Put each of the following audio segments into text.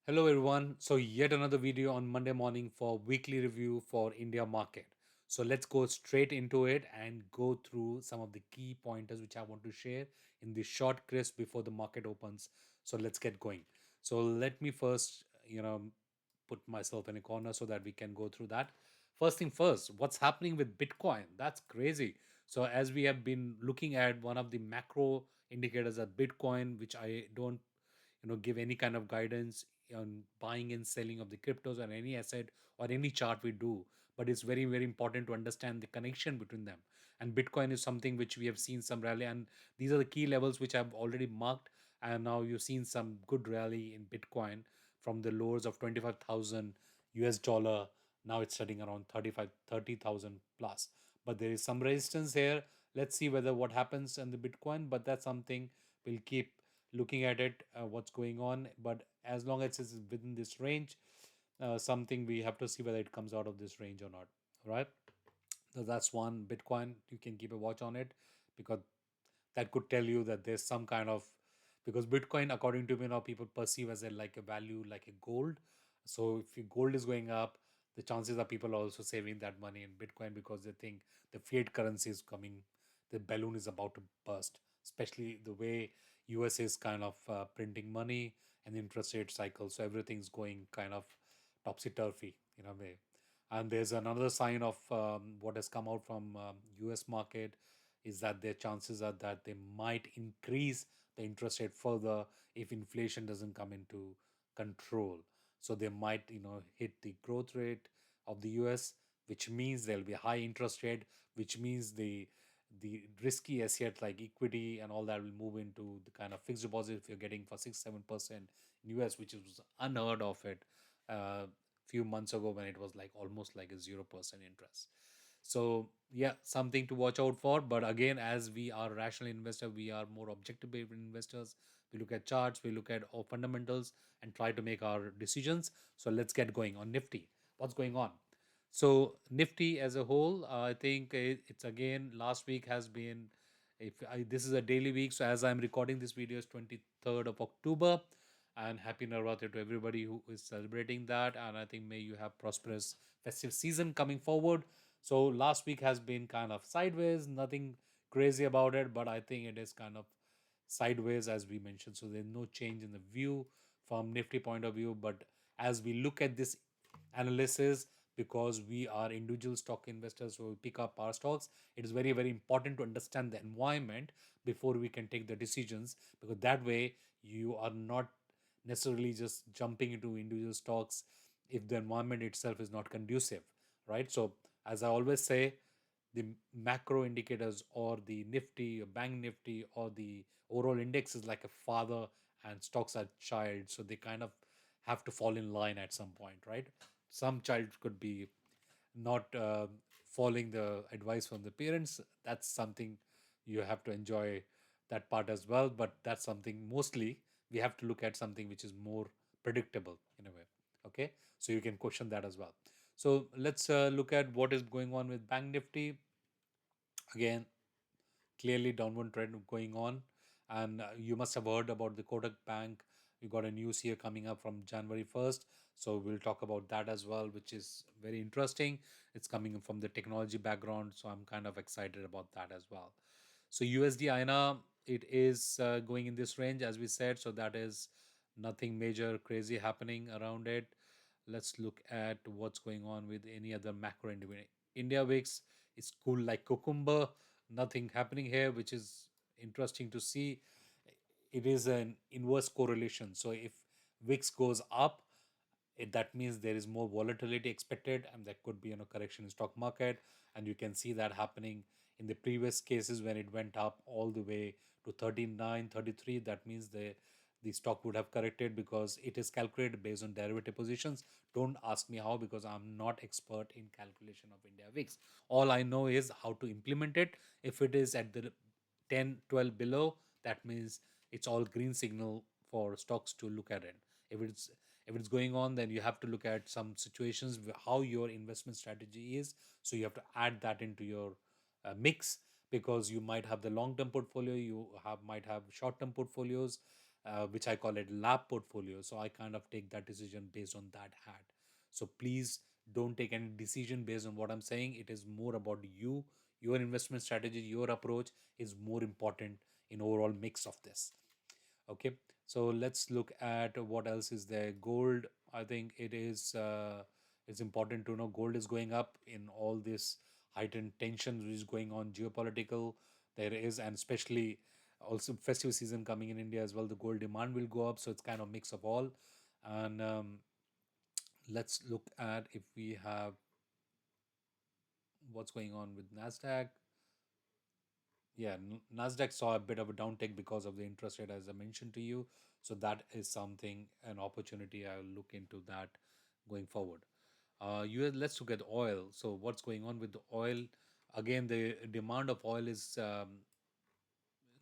Hello everyone. So yet another video on Monday morning for weekly review for India market. So let's go straight into it and go through some of the key pointers which I want to share in the short crisp before the market opens. So let's get going. So let me first, put myself in a corner so that we can go through that. First thing first, what's happening with Bitcoin? That's crazy. So as we have been looking at one of the macro indicators of Bitcoin, which I don't give any kind of guidance on buying and selling of the cryptos or any asset or any chart we do, but it's very very important to understand the connection between them. And Bitcoin is something which we have seen some rally, and these are the key levels which I've already marked. And now you've seen some good rally in Bitcoin from the lows of 25,000 US dollar. Now it's sitting around 30,000 plus, but there is some resistance here. Let's see whether what happens in the Bitcoin, but that's something we'll keep looking at it, what's going on. But as long as it's within this range, something we have to see whether it comes out of this range or not. All right. So that's one. Bitcoin, you can keep a watch on it, because that could tell you that there's some kind of, because Bitcoin, according to me, now people perceive as a like a value like a gold. So if your gold is going up, the chances are people are also saving that money in Bitcoin because they think the fiat currency is coming, the balloon is about to burst. Especially the way US is kind of printing money and interest rate cycle, so everything's going kind of topsy turvy in a way. And there's another sign of what has come out from US market is that their chances are that they might increase the interest rate further if inflation doesn't come into control. So they might, hit the growth rate of the US, which means there'll be high interest rate, which means the risky asset like equity and all that will move into the kind of fixed deposit if you're getting for 6-7% in US, which is unheard of it few months ago when it was like almost like a 0% interest. So yeah, something to watch out for. But again, as we are rational investor, we are more objective based investors. We look at charts, we look at all fundamentals and try to make our decisions. So let's get going on Nifty. What's going on? So Nifty as a whole, I think it's again last week has been. If this is a daily week, so as I'm recording this video is 23rd of October, and happy Navratri to everybody who is celebrating that. And I think may you have prosperous festive season coming forward. So last week has been kind of sideways, nothing crazy about it, but I think it is kind of sideways as we mentioned. So there's no change in the view from Nifty point of view. But as we look at this analysis, because we are individual stock investors, so we pick up our stocks, it is very very important to understand the environment before we can take the decisions, because that way you are not necessarily just jumping into individual stocks if the environment itself is not conducive, right? So as I always say, the macro indicators or the Nifty or Bank Nifty or the overall index is like a father and stocks are child. So they kind of have to fall in line at some point, right? Some child could be not following the advice from the parents. That's something you have to enjoy that part as well. But that's something mostly we have to look at something which is more predictable in a way. Okay, so you can question that as well. So let's look at what is going on with Bank Nifty. Again, clearly downward trend going on. And you must have heard about the Kotak Bank. We got a news here coming up from January 1st. So we'll talk about that as well, which is very interesting. It's coming from the technology background. So I'm kind of excited about that as well. So USD INR, it is going in this range as we said. So that is nothing major crazy happening around it. Let's look at what's going on with any other macro indicator. India VIX is cool like cucumber. Nothing happening here, which is interesting to see. It is an inverse correlation. So if VIX goes up, that means there is more volatility expected, and there could be correction in stock market. And you can see that happening in the previous cases when it went up all the way to 39, 33. That means the stock would have corrected because it is calculated based on derivative positions. Don't ask me how, because I'm not expert in calculation of India VIX. All I know is how to implement it. If it is at the 10, 12 below, that means it's all green signal for stocks to look at it. If it's going on, then you have to look at some situations how your investment strategy is. So you have to add that into your mix, because you might have the long term portfolio, you have might have short term portfolios. which I call it lab portfolio. So I kind of take that decision based on that hat. So please don't take any decision based on what I'm saying. It is more about you, your investment strategy, your approach is more important in overall mix of this. Okay, so let's look at what else is there. Gold, I think it's important to know gold is going up in all this heightened tensions which is going on geopolitical. There is, and especially also festive season coming in India as well, the gold demand will go up. So it's kind of mix of all. And let's look at if we have what's going on with Nasdaq. Yeah, Nasdaq saw a bit of a downtake because of the interest rate, as I mentioned to you. So that is something, an opportunity. I'll look into that going forward. US, let's look at oil. So what's going on with the oil? Again, the demand of oil is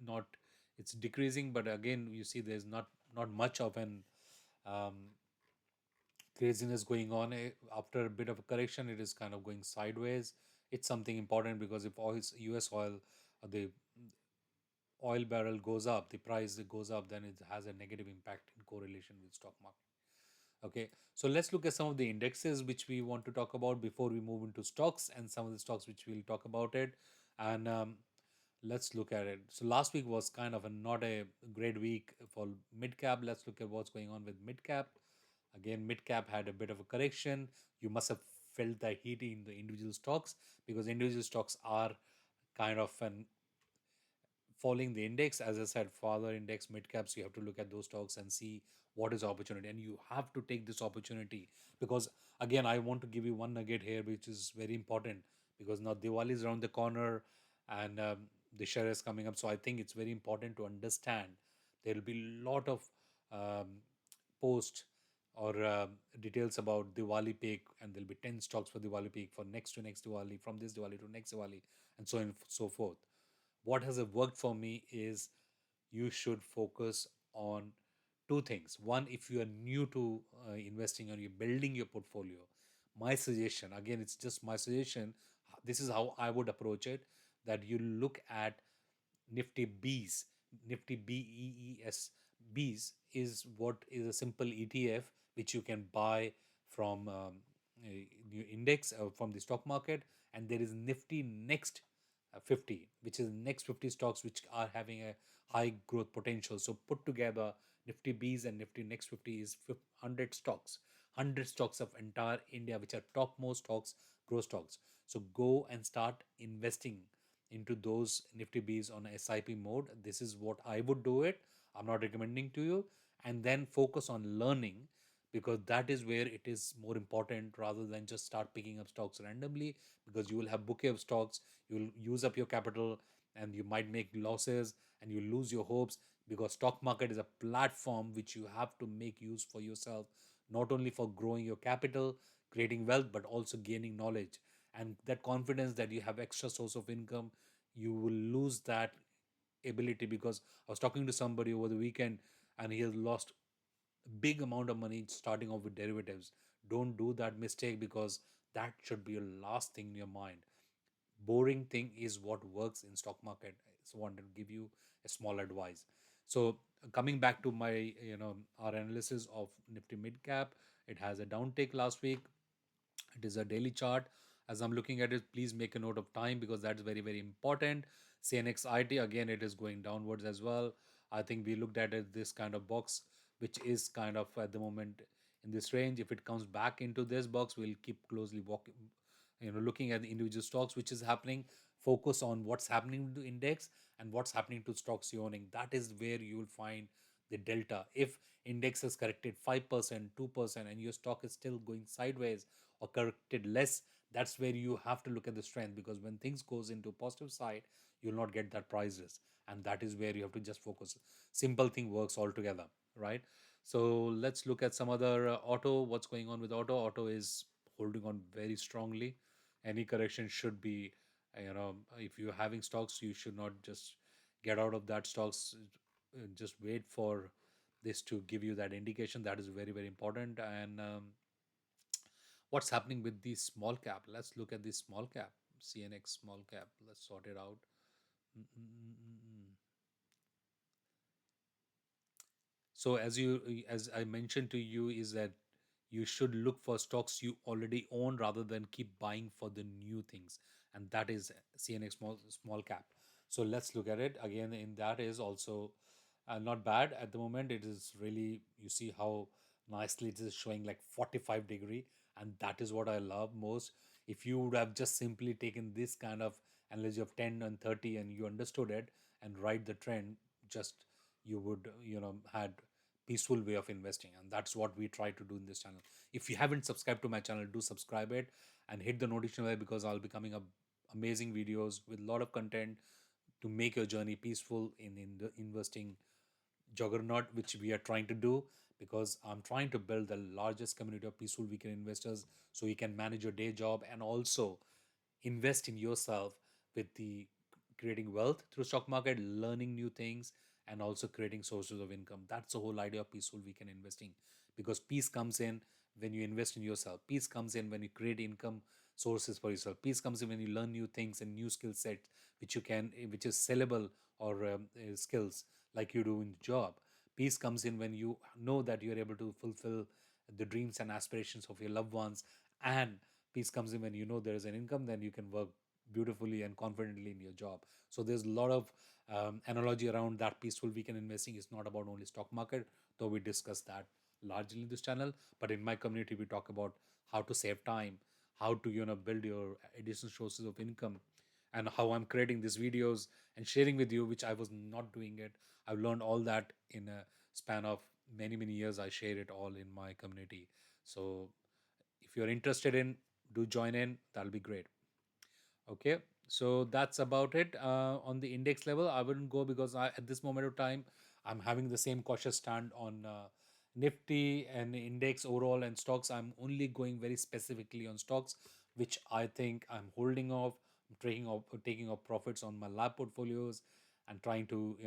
not, it's decreasing, but again, you see there's not much of an um, craziness going on. After a bit of a correction, it is kind of going sideways. It's something important because if US oil, the oil barrel goes up, the price goes up, then it has a negative impact in correlation with stock market. Okay, so let's look at some of the indexes which we want to talk about before we move into stocks, and some of the stocks which we'll talk about it. And let's look at it. So last week was kind of not a great week for mid cap. Let's look at what's going on with mid cap. Again, mid cap had a bit of a correction. You must have felt the heat in the individual stocks because individual stocks are kind of an following the index. As I said, father index, mid caps, you have to look at those stocks and see what is opportunity, and you have to take this opportunity because again, I want to give you one nugget here which is very important because now Diwali is around the corner, and the share is coming up. So I think it's very important to understand there will be a lot of um, post or details about Diwali peak, and there'll be 10 stocks for Diwali peak, for next to next Diwali, from this Diwali to next Diwali, and so on and so forth. What has worked for me is you should focus on two things. One, if you are new to investing or you're building your portfolio, my suggestion, again, it's just my suggestion, this is how I would approach it, that you look at Nifty Bees. Nifty BEES. Bees is what is a simple ETF which you can buy from your index from the stock market, and there is Nifty Next 50, which is next 50 stocks which are having a high growth potential. So put together, Nifty Bees and Nifty Next 50 is 100 stocks, 100 stocks of entire India, which are topmost stocks, growth stocks. So go and start investing into those Nifty Bees on SIP mode. This is what I would do it. I'm not recommending to you. And then focus on learning, because that is where it is more important rather than just start picking up stocks randomly, because you will have bouquet of stocks, you will use up your capital, and you might make losses and you lose your hopes, because stock market is a platform which you have to make use for yourself, not only for growing your capital, creating wealth, but also gaining knowledge and that confidence that you have extra source of income. You will lose that ability, because I was talking to somebody over the weekend and he has lost big amount of money starting off with derivatives. Don't do that mistake, because that should be your last thing in your mind. Boring thing is what works in stock market. So I wanted to give you a small advice. So coming back to my, our analysis of Nifty mid cap, it has a downtake last week. It is a daily chart. As I'm looking at it, please make a note of time, because that's very, very important. CNX IT, again, it is going downwards as well. I think we looked at it, this kind of box, which is kind of at the moment in this range. If it comes back into this box, we'll keep closely walking, looking at the individual stocks, which is happening. Focus on what's happening to the index and what's happening to stocks you're owning. That is where you will find the delta. If index has corrected 5%, 2%, and your stock is still going sideways or corrected less, that's where you have to look at the strength, because when things goes into positive side, you'll not get that price risk, and that is where you have to just focus. Simple thing works altogether, right? So let's look at some other auto. What's going on with auto? Auto is holding on very strongly. Any correction should be, if you're having stocks, you should not just get out of that stocks. Just wait for this to give you that indication. That is very, very important. And what's happening with the small cap? Let's look at the small cap, CNX small cap. Let's sort it out. Mm, mm, mm, mm, mm. So as I mentioned to you, is that you should look for stocks you already own rather than keep buying for the new things, and that is CNX small cap. So let's look at it again. In that is also not bad at the moment. It is really, you see how nicely it is showing like 45-degree, and that is what I love most. If you would have just simply taken this kind of analogy of 10 and 30 and you understood it and ride the trend, just you would had peaceful way of investing, and that's what we try to do in this channel. If you haven't subscribed to my channel, do subscribe it and hit the notification bell, because I'll be coming up amazing videos with a lot of content to make your journey peaceful in the investing juggernaut which we are trying to do, because I'm trying to build the largest community of peaceful weekend investors so you can manage your day job and also invest in yourself with the creating wealth through stock market, learning new things, and also creating sources of income. That's the whole idea of peaceful weekend investing, because peace comes in when you invest in yourself. Peace comes in when you create income sources for yourself. Peace comes in when you learn new things and new skill sets which is sellable, or skills like you do in the job. Peace comes in when you know that you're able to fulfill the dreams and aspirations of your loved ones, and peace comes in when you know there is an income, then you can work beautifully and confidently in your job. So there's a lot of analogy around that. Peaceful weekend investing is not about only stock market, though we discuss that largely in this channel. But in my community, we talk about how to save time, how to build your additional sources of income, and how I'm creating these videos and sharing with you, which I was not doing it. I've learned all that in a span of many years. I share it all in my community. So if you're interested in, do join in. That'll be great. Okay, so that's about it. On the index level, I wouldn't go, because at this moment of time, I'm having the same cautious stand on Nifty and index overall and stocks. I'm only going very specifically on stocks, which I think I'm holding off. I'm taking off profits on my lab portfolios and trying to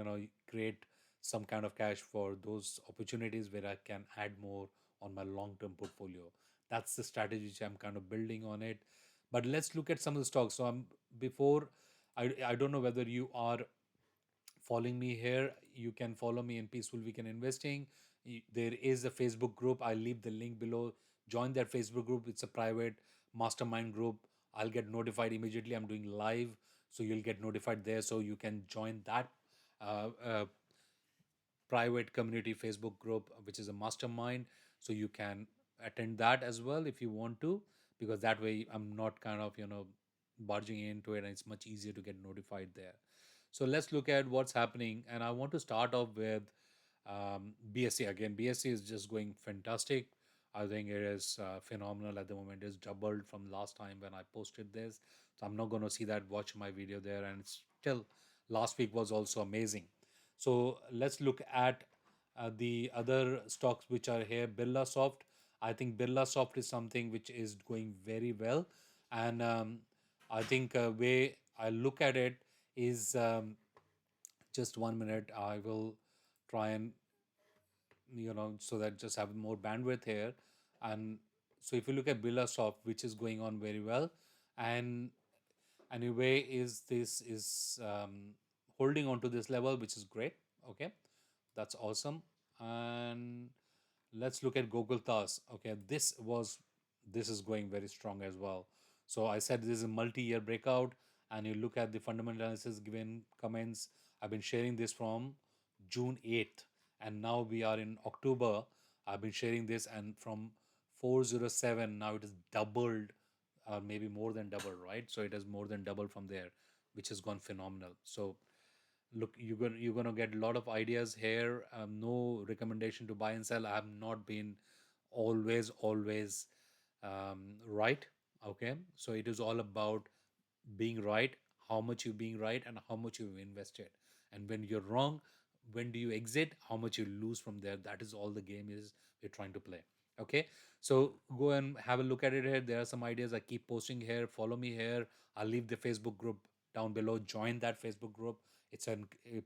create some kind of cash for those opportunities where I can add more on my long-term portfolio. That's the strategy which I'm kind of building on it. But let's look at some of the stocks. So I'm before I don't know whether you are following me here. You can follow me in Peaceful Weekend Investing. There is a Facebook group. I'll leave the link below. Join that Facebook group. It's a private mastermind group. I'll get notified immediately. I'm doing live, so you'll get notified there. So you can join that uh, uh, private community Facebook group, which is a mastermind. So you can attend that as well if you want to, because that way I'm not kind of barging into it, and it's much easier to get notified there. So let's look at what's happening, and I want to start off with BSC again. BSC is just going fantastic. I think it is phenomenal at the moment. It's doubled from last time when I posted this. So I'm not going to see that. Watch my video there, and it's still last week was also amazing. So let's look at the other stocks which are here. Birla Soft. I think Birla Soft is something which is going very well, and I think way I look at it is just 1 minute. I will try and so that just have more bandwidth here. And so if you look at Birla Soft, which is going on very well, and anyway is this is holding on to this level, which is great. Okay, that's awesome. And let's look at Google Task. Okay, this is going very strong as well. So I said this is a multi-year breakout, and you look at the fundamental analysis given comments. I've been sharing this from June 8th, and now we are in October. I've been sharing this, and from 407 now it is doubled, maybe more than double, right? So it has more than double from there, which has gone phenomenal. So look, you're gonna get a lot of ideas here. No recommendation to buy and sell. I have not been always right. Okay, so it is all about being right, how much you're being right, and how much you've invested. And when you're wrong, when do you exit, how much you lose from there. That is all the game is we're trying to play. Okay, so go and have a look at it here. There are some ideas I keep posting here. Follow me here. I'll leave the Facebook group down below. Join that Facebook group. It's a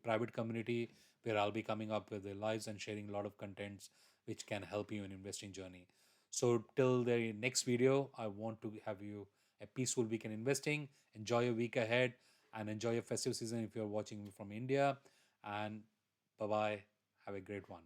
private community where I'll be coming up with the lives and sharing a lot of contents which can help you in investing journey. So till the next video, I want to have you a peaceful week in investing. Enjoy your week ahead and enjoy your festive season if you're watching from India. And bye bye. Have a great one.